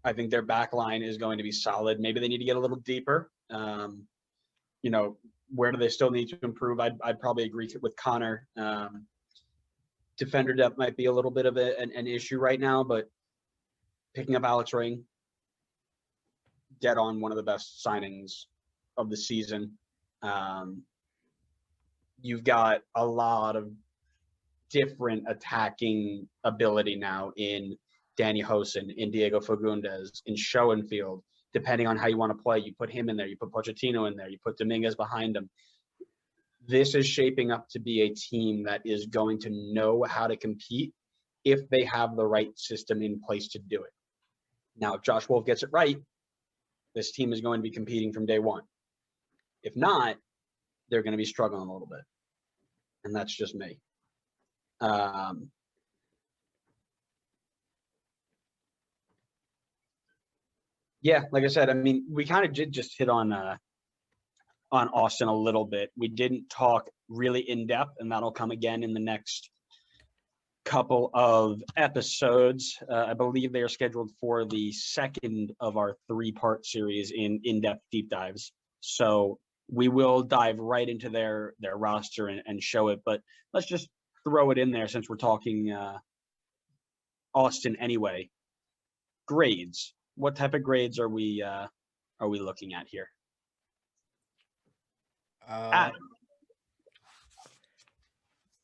I think their back line is going to be solid. Maybe they need to get a little deeper. You know, where do they still need to improve? I'd probably agree with Connor. Defender depth might be a little bit of an issue right now, but picking up Alex Ring, dead on one of the best signings of the season. You've got a lot of different attacking ability now in Danny Hosen, in Diego Fagundes, in Schoenfield. Depending on how you want to play, you put him in there, you put Pochettino in there, you put Dominguez behind him. This is shaping up to be a team that is going to know how to compete if they have the right system in place to do it. Now, if Josh Wolf gets it right, this team is going to be competing from day one. If not, they're going to be struggling a little bit. And that's just me. Yeah, like I said, I mean, we kind of did just hit on Austin a little bit. We didn't talk really in depth, and that'll come again in the next couple of episodes. I believe they are scheduled for the second of our 3-part series in in-depth deep dives. So we will dive right into their roster and show it, but let's just throw it in there since we're talking Austin anyway. Grades. What type of grades are we looking at here? Adam.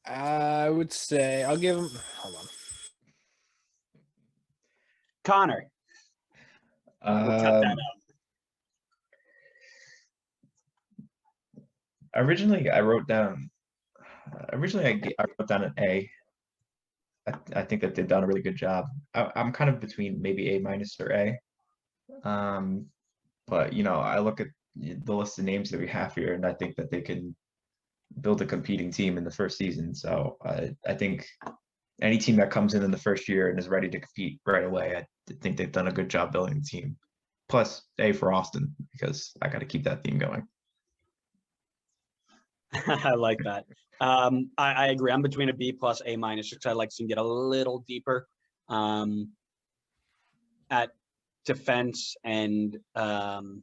I would say I'll give him. Hold on. Connor. We'll cut that out. Originally, I wrote down an A. I think that they've done a really good job. I'm kind of between maybe A- or A. But you know, I look at the list of names that we have here, and I think that they can build a competing team in the first season. So I think any team that comes in the first year and is ready to compete right away, I think they've done a good job building the team. Plus A for Austin, because I got to keep that theme going. I like that. I agree. I'm between a B plus A minus because I'd like to get a little deeper at defense and on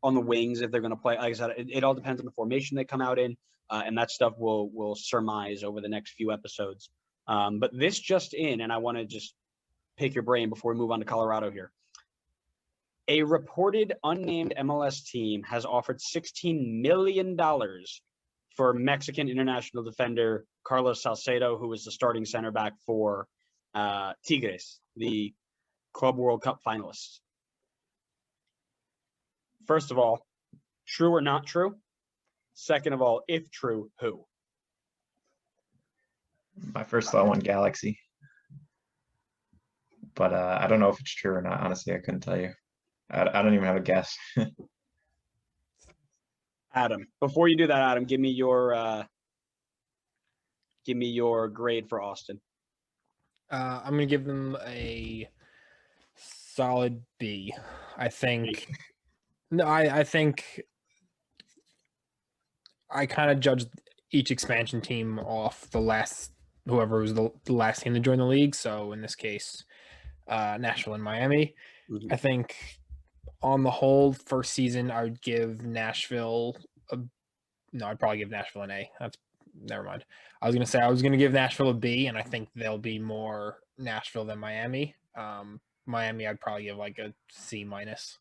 the wings if they're going to play. Like I said, it all depends on the formation they come out in, and that stuff we'll surmise over the next few episodes. But this just in, and I want to just pick your brain before we move on to Colorado here. A reported unnamed MLS team has offered $16 million for Mexican international defender Carlos Salcedo, who was the starting center back for Tigres, the Club World Cup finalists. First of all, true or not true? Second of all, if true, who? My first thought went Galaxy. But I don't know if it's true or not. Honestly, I couldn't tell you. I don't even have a guess. Adam, before you do that, Adam, give me your grade for Austin. I'm gonna give them a solid B. I think. No, I think I kind of judged each expansion team off the last whoever was the last team to join the league. So in this case, Nashville and Miami. Mm-hmm. I think on the whole, first season, I would give Nashville I'd probably give Nashville an A. Never mind. I was going to give Nashville a B, and I think they'll be more Nashville than Miami. Miami, I'd probably give like a C minus.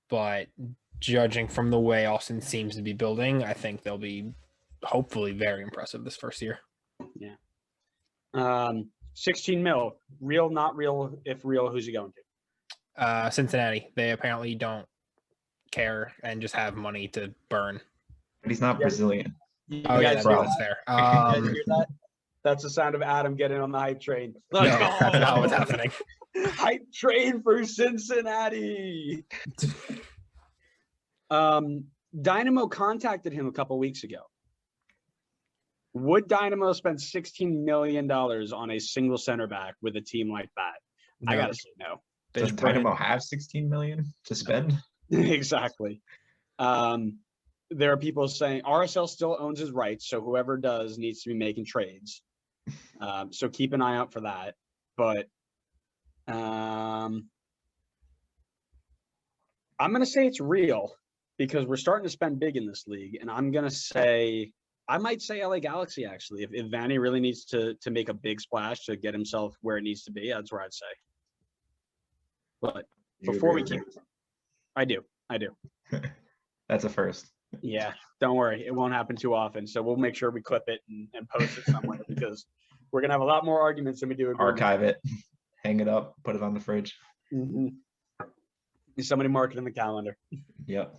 But judging from the way Austin seems to be building, I think they'll be hopefully very impressive this first year. Yeah. 16 mil. Real, not real. If real, who's he going to? Cincinnati. They apparently don't care and just have money to burn. But he's not Brazilian. Oh, yeah, that's fair. You guys hear that? That's the sound of Adam getting on the hype train. Let's go. That's not what's happening. Hype train for Cincinnati. Dynamo contacted him a couple weeks ago. Would Dynamo spend $16 million on a single center back with a team like that? No. I gotta say no. Does Dynamo have $16 million to spend? Exactly. There are people saying RSL still owns his rights, so whoever does needs to be making trades. So keep an eye out for that. But I'm going to say it's real because we're starting to spend big in this league. And I'm going to say, I might say LA Galaxy, actually. If Vanny really needs to make a big splash to get himself where it needs to be, that's where I'd say. But before we keep, I do. That's a first. Yeah, don't worry. It won't happen too often. So we'll make sure we clip it and post it somewhere because we're going to have a lot more arguments than we do. Archive it, hang it up, put it on the fridge. Somebody mark it in the calendar. Yep.